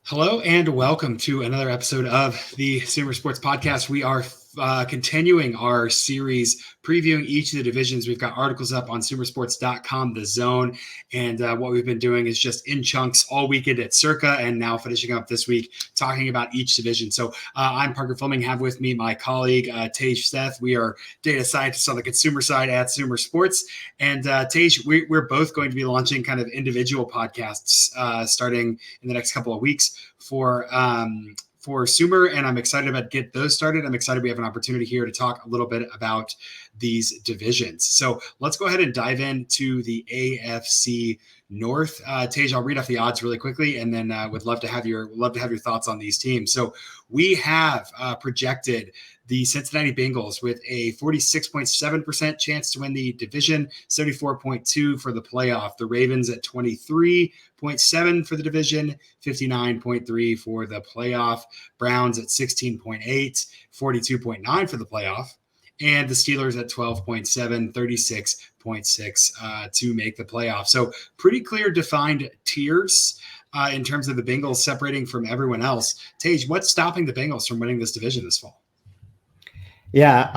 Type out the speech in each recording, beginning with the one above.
Hello and welcome to another episode of the Sumer Sports Podcast. We are continuing our series previewing each of the divisions. We've got articles up on sumersports.com, The Zone, and what we've been doing is just in chunks all weekend at Circa and now finishing up this week talking about each division. So I'm Parker Fleming, have with me my colleague Tej Seth. We are data scientists on the consumer side at Sumer Sports. And Tej, we're both going to be launching kind of individual podcasts starting in the next couple of weeks for Sumer, and I'm excited about get those started. I'm excited we have an opportunity here to talk a little bit about these divisions. So let's go ahead and dive into the AFC North. Tej, I'll read off the odds really quickly, and then would love to have your thoughts on these teams. So we have projected the Cincinnati Bengals with a 46.7% chance to win the division, 74.2 for the playoff. The Ravens at 23.7 for the division, 59.3 for the playoff. Browns at 16.8, 42.9 for the playoff. And the Steelers at 12.7, 36.6 to make the playoff. So pretty clear defined tiers in terms of the Bengals separating from everyone else. Tej, what's stopping the Bengals from winning this division this fall? Yeah,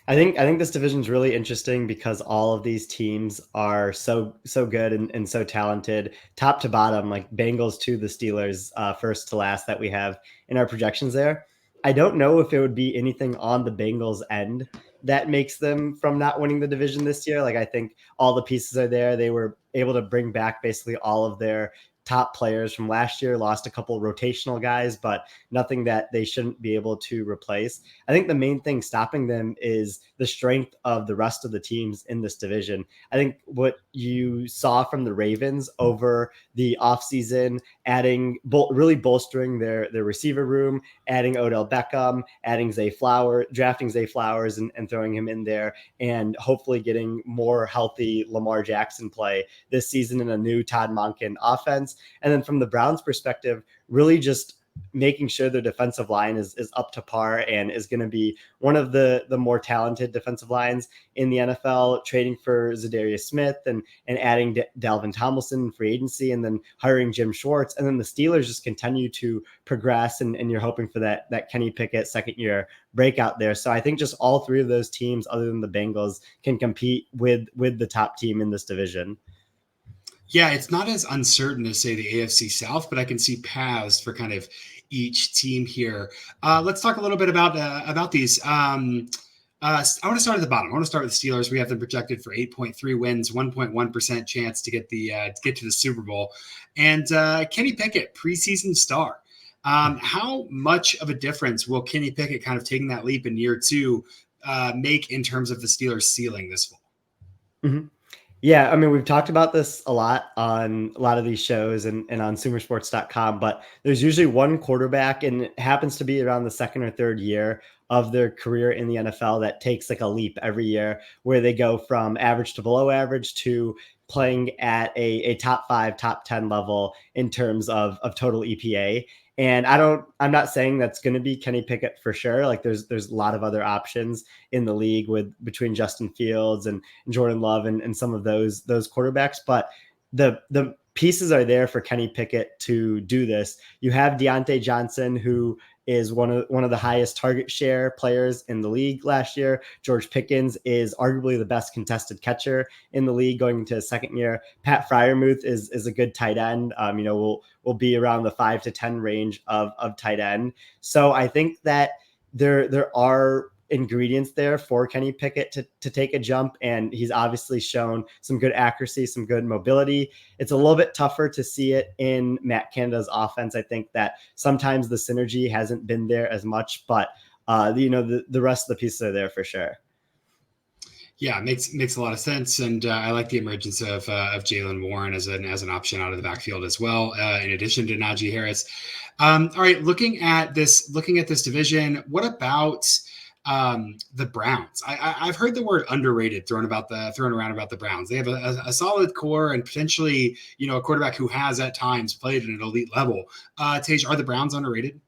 I think this division is really interesting because all of these teams are so good and so talented, top to bottom, like Bengals to the Steelers, first to last that we have in our projections there. I don't know if it would be anything on the Bengals end that makes them from not winning the division this year. Like I think all the pieces are there. They were able to bring back basically all of their top players from last year, lost a couple rotational guys, but nothing that they shouldn't be able to replace. I think the main thing stopping them is the strength of the rest of the teams in this division. I think what you saw from the Ravens over the offseason, adding, really bolstering their receiver room, adding Odell Beckham, adding Zay Flowers, drafting Zay Flowers and throwing him in there, and hopefully getting more healthy Lamar Jackson play this season in a new Todd Monken offense. And then from the Browns perspective, really just making sure their defensive line is up to par and is going to be one of the more talented defensive lines in the NFL, trading for Zadarius Smith and adding Dalvin Tomlinson in free agency and then hiring Jim Schwartz. And then the Steelers just continue to progress and you're hoping for that Kenny Pickett second year breakout there. So I think just all three of those teams, other than the Bengals, can compete with the top team in this division. Yeah, it's not as uncertain as, say, the AFC South, but I can see paths for kind of each team here. Let's talk a little bit about these. I want to start at the bottom. I want to start with the Steelers. We have them projected for 8.3 wins, 1.1% chance to get to the Super Bowl. And Kenny Pickett, preseason star. How much of a difference will Kenny Pickett kind of taking that leap in year two make in terms of the Steelers' ceiling this fall? Mm-hmm. Yeah, I mean, we've talked about this a lot on a lot of these shows and on sumersports.com, but there's usually one quarterback, and it happens to be around the second or third year of their career in the NFL that takes like a leap every year where they go from average to below average to playing at a top 5, top 10 level in terms of total EPA. And I'm not saying that's going to be Kenny Pickett for sure. Like there's a lot of other options in the league between Justin Fields and Jordan Love and some of those quarterbacks. But the pieces are there for Kenny Pickett to do this. You have Deontay Johnson, who is one of the highest target share players in the league last year. George Pickens is arguably the best contested catcher in the league going into his second year. Pat Freiermuth is a good tight end. Will be around the 5 to 10 range of tight end. So I think that there are ingredients there for Kenny Pickett to take a jump. And he's obviously shown some good accuracy, some good mobility. It's a little bit tougher to see it in Matt Canada's offense. I think that sometimes the synergy hasn't been there as much, but the rest of the pieces are there for sure. Yeah, it makes a lot of sense, and I like the emergence of Jaylen Warren as an option out of the backfield as well, in addition to Najee Harris. All right, looking at this division, what about the Browns? I've heard the word underrated thrown around about the Browns. They have a solid core and potentially a quarterback who has at times played at an elite level. Tej, are the Browns underrated?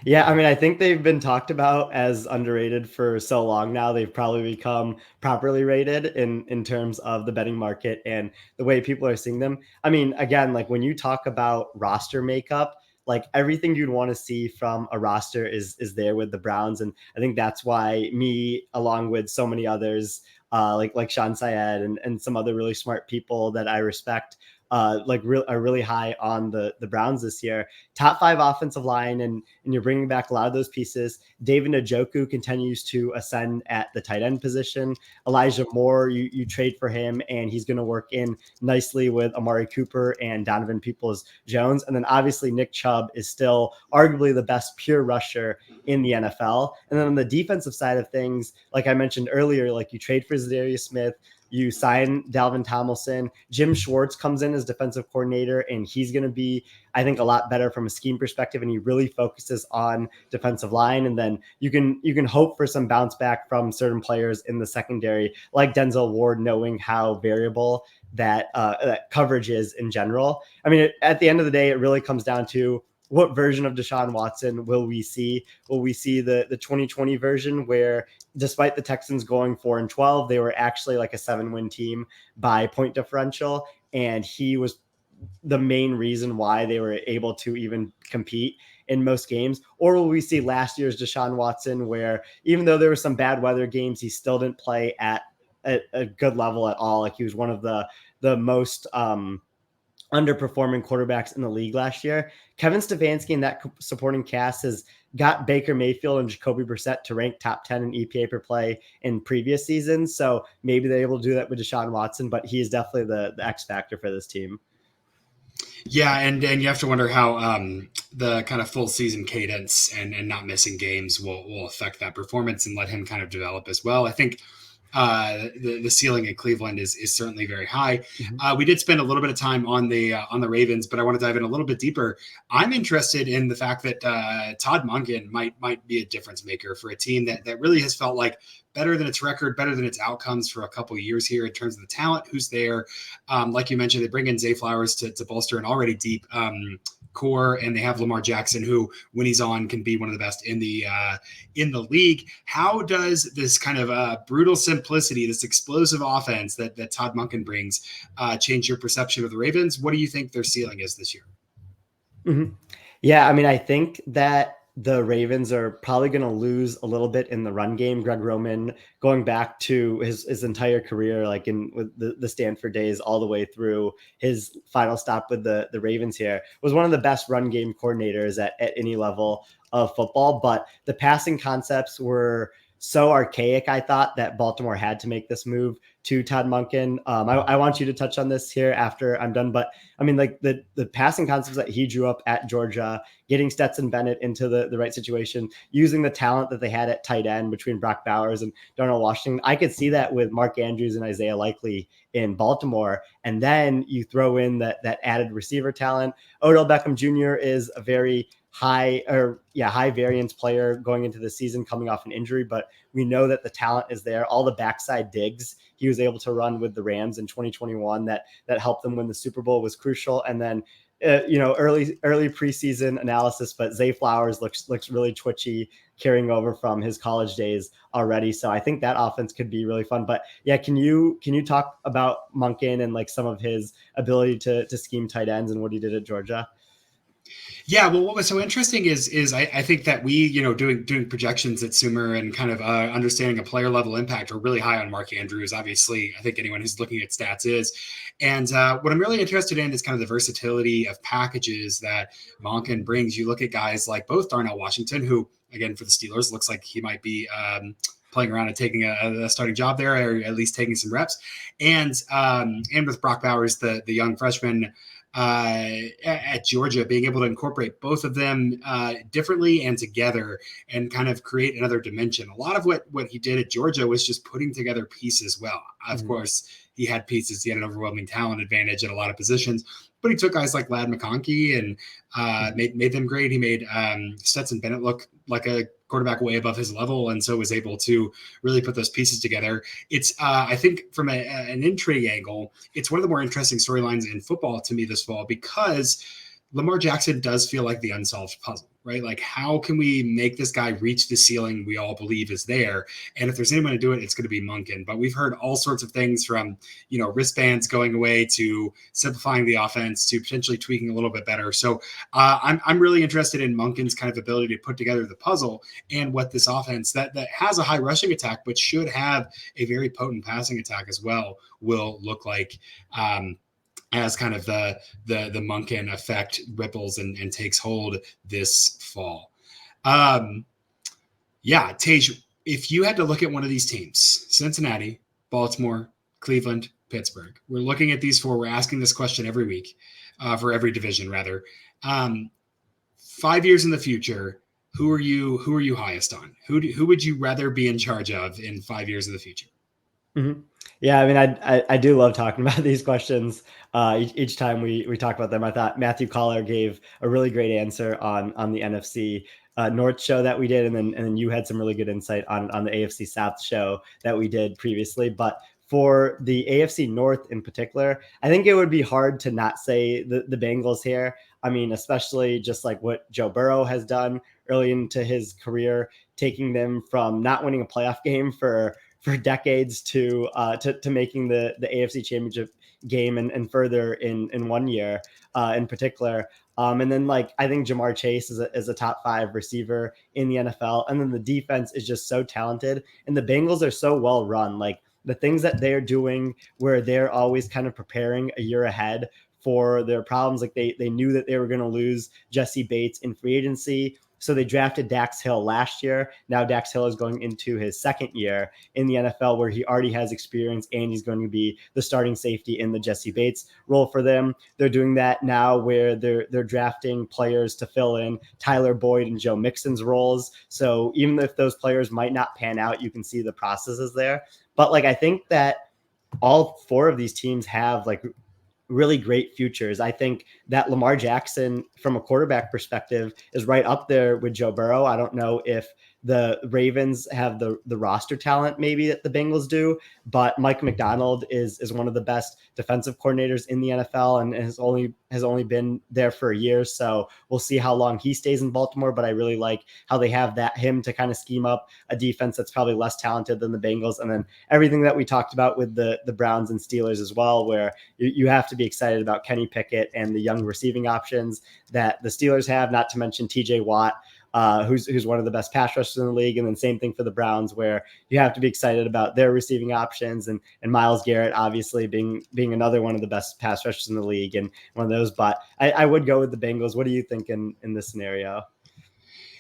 Yeah, I mean, I think they've been talked about as underrated for so long now. They've probably become properly rated in terms of the betting market and the way people are seeing them. I mean, again, like when you talk about roster makeup, like everything you'd want to see from a roster is there with the Browns, and I think that's why me, along with so many others, like Sean Syed and some other really smart people that I respect, are really high on the Browns this year. Top five offensive line, and you're bringing back a lot of those pieces. David Njoku continues to ascend at the tight end position. Elijah Moore, you trade for him, and he's going to work in nicely with Amari Cooper and Donovan Peoples-Jones. And then obviously Nick Chubb is still arguably the best pure rusher in the NFL. And then on the defensive side of things, like I mentioned earlier, like you trade for Zadarius Smith, you sign Dalvin Tomlinson. Jim Schwartz comes in as defensive coordinator, and he's going to be, I think, a lot better from a scheme perspective. And he really focuses on defensive line. And then you can hope for some bounce back from certain players in the secondary, like Denzel Ward, knowing how variable that coverage is in general. I mean, at the end of the day, it really comes down to what version of Deshaun Watson will we see? Will we see the 2020 version where despite the Texans going 4-12, they were actually like a 7-win team by point differential, and he was the main reason why they were able to even compete in most games? Or will we see last year's Deshaun Watson where even though there were some bad weather games, he still didn't play at a good level at all? Like he was one of the most underperforming quarterbacks in the league last year. Kevin Stefanski and that supporting cast has got Baker Mayfield and Jacoby Brissett to rank top 10 in EPA per play in previous seasons. So maybe they're able to do that with Deshaun Watson, but he is definitely the X factor for this team. Yeah, and you have to wonder how the kind of full season cadence and not missing games will affect that performance and let him kind of develop as well. I think the ceiling in Cleveland is certainly very high. Mm-hmm. We did spend a little bit of time on the Ravens, but I want to dive in a little bit deeper. I'm interested in the fact that Todd Monken might be a difference maker for a team that really has felt like better than its record, better than its outcomes for a couple of years here in terms of the talent who's there. Like you mentioned, they bring in Zay Flowers to bolster an already deep core, and they have Lamar Jackson, who, when he's on, can be one of the best in the league. How does this kind of brutal simplicity, this explosive offense that Todd Monken brings, change your perception of the Ravens? What do you think their ceiling is this year? Mm-hmm. Yeah, I mean, I think that the Ravens are probably going to lose a little bit in the run game. Greg Roman, going back to his entire career, like with the Stanford days all the way through his final stop with the Ravens here, was one of the best run game coordinators at any level of football. But the passing concepts were so archaic, I thought, that Baltimore had to make this move to Todd Monken. I want you to touch on this here after I'm done, but I mean, like the passing concepts that he drew up at Georgia, getting Stetson Bennett into the right situation, using the talent that they had at tight end between Brock Bowers and Darnell Washington. I could see that with Mark Andrews and Isaiah Likely in Baltimore. And then you throw in that added receiver talent. Odell Beckham Jr. is a very high variance player going into the season, coming off an injury, but we know that the talent is there. All the backside digs he was able to run with the Rams in 2021 that helped them win the Super Bowl was crucial. And then early preseason analysis, but Zay Flowers looks really twitchy, carrying over from his college days already. So I think that offense could be really fun. But yeah, can you talk about Monken and like some of his ability to scheme tight ends and what he did at Georgia? Yeah, well, what was so interesting is I think that we, doing projections at Sumer and kind of understanding a player level impact are really high on Mark Andrews. Obviously, I think anyone who's looking at stats is. And what I'm really interested in is kind of the versatility of packages that Monken brings. You look at guys like both Darnell Washington, who, again, for the Steelers, looks like he might be playing around and taking a starting job there, or at least taking some reps. And with Brock Bowers, the young freshman, at Georgia, being able to incorporate both of them differently and together and kind of create another dimension. A lot of what he did at Georgia was just putting together pieces well. Of course, he had pieces. He had an overwhelming talent advantage at a lot of positions, but he took guys like Ladd McConkey and made them great. He made Stetson Bennett look like a quarterback way above his level, and so was able to really put those pieces together. It's I think from an intrigue angle, it's one of the more interesting storylines in football to me this fall, because Lamar Jackson does feel like the unsolved puzzle. right? Like, how can we make this guy reach the ceiling we all believe is there? And if there's anyone to do it, it's going to be Monken. But we've heard all sorts of things from, wristbands going away to simplifying the offense to potentially tweaking a little bit better. So I'm really interested in Monken's kind of ability to put together the puzzle and what this offense that has a high rushing attack, but should have a very potent passing attack as well, will look like. As kind of the Monken effect ripples and takes hold this fall. Tej, if you had to look at one of these teams, Cincinnati, Baltimore, Cleveland, Pittsburgh, we're looking at these four. We're asking this question every week, for every division rather. 5 years in the future, who are you highest on? Who would you rather be in charge of in 5 years in the future? Mm-hmm. Yeah, I mean, I do love talking about these questions. Each time we talk about them, I thought Matthew Collar gave a really great answer on the NFC North show that we did, and then you had some really good insight on the AFC South show that we did previously. But for the AFC North in particular, I think it would be hard to not say the Bengals here. I mean, especially just like what Joe Burrow has done early into his career, taking them from not winning a playoff game for decades to making the AFC Championship game and further in 1 year in particular. And then I think Jamar Chase is a top 5 receiver in the NFL. And then the defense is just so talented, and the Bengals are so well run. Like the things that they're doing where they're always kind of preparing a year ahead for their problems. Like they knew that they were going to lose Jesse Bates in free agency. So they drafted Dax Hill last year. Now Dax Hill is going into his second year in the NFL, where he already has experience and he's going to be the starting safety in the Jesse Bates role for them. They're doing that now where they're drafting players to fill in Tyler Boyd and Joe Mixon's roles. So even if those players might not pan out, you can see the processes there. But I think that all 4 of these teams have really great futures. I think that Lamar Jackson, from a quarterback perspective, is right up there with Joe Burrow. I don't know if the Ravens have the roster talent maybe that the Bengals do, but Mike McDonald is one of the best defensive coordinators in the NFL and has only been there for a year. So we'll see how long he stays in Baltimore, but I really like how they have him to kind of scheme up a defense that's probably less talented than the Bengals. And then everything that we talked about with the Browns and Steelers as well, where you have to be excited about Kenny Pickett and the young receiving options that the Steelers have, not to mention TJ Watt, who's one of the best pass rushers in the league. And then same thing for the Browns, where you have to be excited about their receiving options, and Myles Garrett obviously being another one of the best pass rushers in the league and one of those. But I would go with the Bengals. What do you think in this scenario?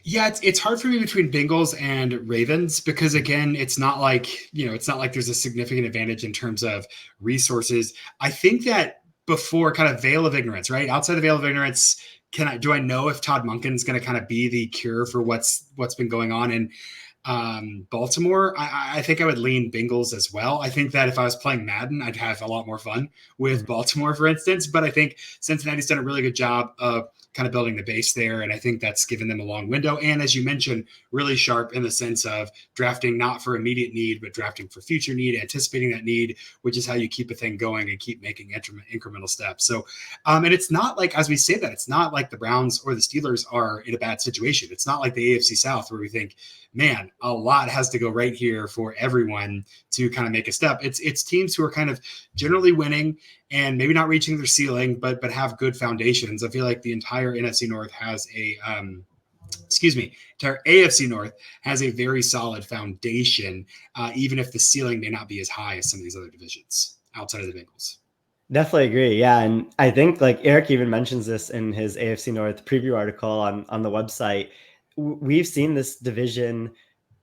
Yeah, it's hard for me between Bengals and Ravens, because again, it's not like there's a significant advantage in terms of resources. I think that before kind of veil of ignorance, right? Outside the veil of ignorance, do I know if Todd Monken is going to kind of be the cure for what's been going on in Baltimore? I think I would lean Bengals as well. I think that if I was playing Madden, I'd have a lot more fun with Baltimore, for instance. But I think Cincinnati's done a really good job of kind of building the base there. And I think that's given them a long window. And as you mentioned, really sharp in the sense of drafting not for immediate need, but drafting for future need, anticipating that need, which is how you keep a thing going and keep making incremental steps. So, and it's not like, as we say that, it's not like the Browns or the Steelers are in a bad situation. It's not like the AFC South where we think, man, a lot has to go right here for everyone to kind of make a step. It's teams who are kind of generally winning and maybe not reaching their ceiling, but have good foundations. I feel like the entire NFC North has entire AFC North has a very solid foundation, even if the ceiling may not be as high as some of these other divisions outside of the Bengals. Definitely agree. Yeah. And I think Eric even mentions this in his AFC North preview article on the website. We've seen this division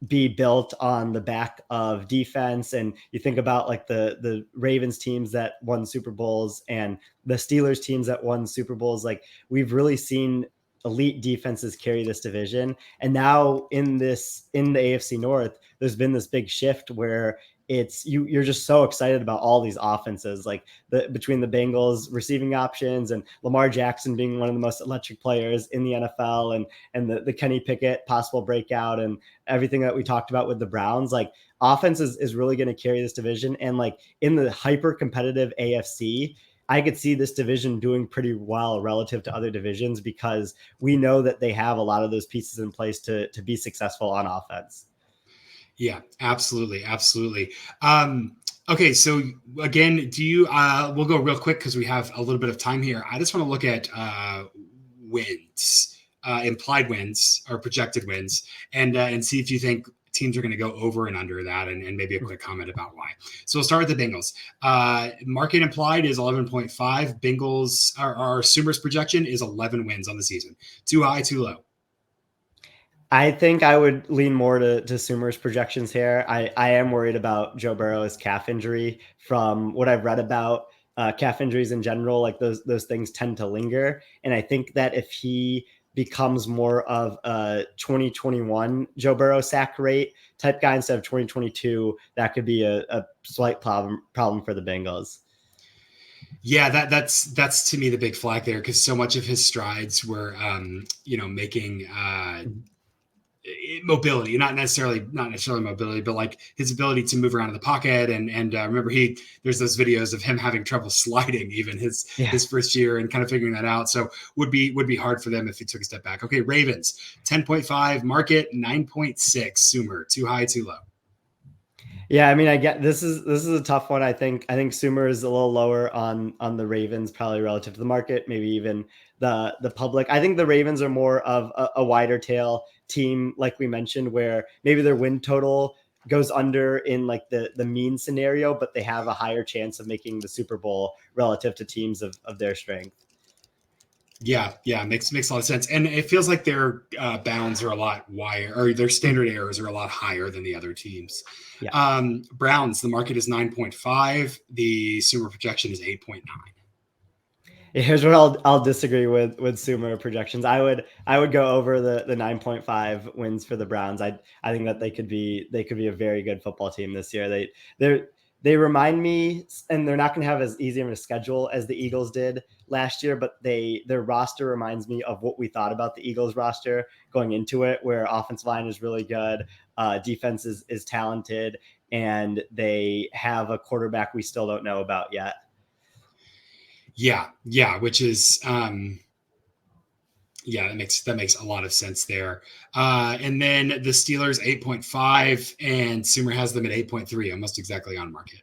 be built on the back of defense. And you think about the Ravens teams that won Super Bowls and the Steelers teams that won Super Bowls. We've really seen elite defenses carry this division. And now in the AFC North, there's been this big shift where you're just so excited about all these offenses, between the Bengals receiving options and Lamar Jackson being one of the most electric players in the NFL, and the Kenny Pickett possible breakout, and everything that we talked about with the Browns. Offense is really going to carry this division. And in the hyper competitive AFC, I could see this division doing pretty well relative to other divisions because we know that they have a lot of those pieces in place to be successful on offense. Yeah, absolutely. Absolutely. Okay. So again, we'll go real quick because we have a little bit of time here. I just want to look at wins, implied wins or projected wins, and see if you think teams are going to go over and under that, and maybe a quick comment about why. So we'll start with the Bengals. Market implied is 11.5. Bengals, our Sumer's projection is 11 wins on the season. Too high, too low? I think I would lean more to Sumer's projections here. I am worried about Joe Burrow's calf injury. From what I've read about calf injuries in general, like those things tend to linger. And I think that if he becomes more of a 2021 Joe Burrow sack rate type guy instead of 2022, that could be a slight problem for the Bengals. Yeah, that's to me the big flag there, because so much of his strides were making mobility, not necessarily mobility, but like his ability to move around in the pocket. And remember, there's those videos of him having trouble sliding even his first year and kind of figuring that out. So would be hard for them if he took a step back. Okay, Ravens 10.5, market 9.6. Sumer, too high, too low? Yeah, I mean, I get this is a tough one. I think Sumer is a little lower on the Ravens, probably relative to the market, maybe even the public. I think the Ravens are more of a wider tail team, like we mentioned, where maybe their win total goes under in like the mean scenario, but they have a higher chance of making the Super Bowl relative to teams of their strength. Yeah, makes a lot of sense, and it feels like their bounds are a lot wider, or their standard errors are a lot higher than the other teams. Yeah. Browns, the market is 9.5, the Sumer projection is 8.9. Here's where I'll disagree with Sumer projections. I would go over the 9.5 wins for the Browns. I think that they could be a very good football team this year. They remind me, and they're not going to have as easy of a schedule as the Eagles did last year, but their roster reminds me of what we thought about the Eagles roster going into it, where offensive line is really good, defense is talented, and they have a quarterback we still don't know about yet. Yeah, which is that makes a lot of sense there. And then the Steelers 8.5, and Sumer has them at 8.3, almost exactly on market.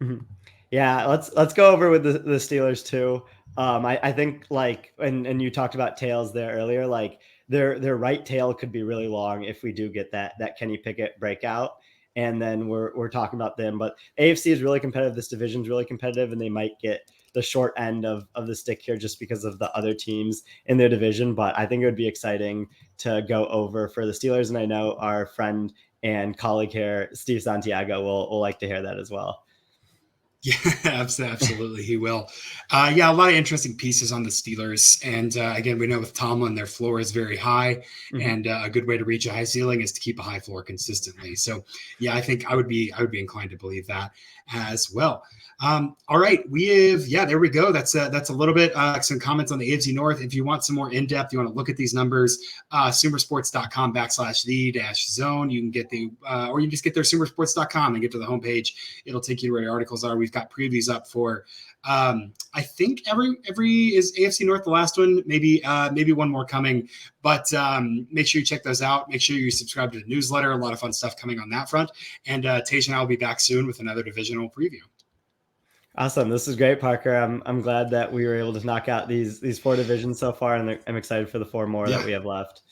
Mm-hmm. Yeah, let's go over with the Steelers too. I think like and you talked about tails there earlier, like their right tail could be really long if we do get that Kenny Pickett breakout. And then we're talking about them. But AFC is really competitive. This division is really competitive, and they might get the short end of the stick here just because of the other teams in their division. But I think it would be exciting to go over for the Steelers. And I know our friend and colleague here, Steve Santiago, will like to hear that as well. Yeah, absolutely. He will. A lot of interesting pieces on the Steelers. And again, we know with Tomlin, their floor is very high. Mm-hmm. And a good way to reach a high ceiling is to keep a high floor consistently. So, yeah, I think I would be inclined to believe that as well. All right. There we go. That's a little bit, some comments on the AFC North. If you want some more in-depth, you want to look at these numbers, sumersports.com/the-zone. You can get or you just get there, sumersports.com, and get to the homepage. It'll take you to where the articles are. We've got previews up for, I think every is AFC North, the last one, maybe one more coming, but make sure you check those out. Make sure you subscribe to the newsletter. A lot of fun stuff coming on that front. And Tej and I will be back soon with another divisional preview. Awesome. This is great, Parker. I'm glad that we were able to knock out these 4 divisions so far, and I'm excited for the 4 more that we have left.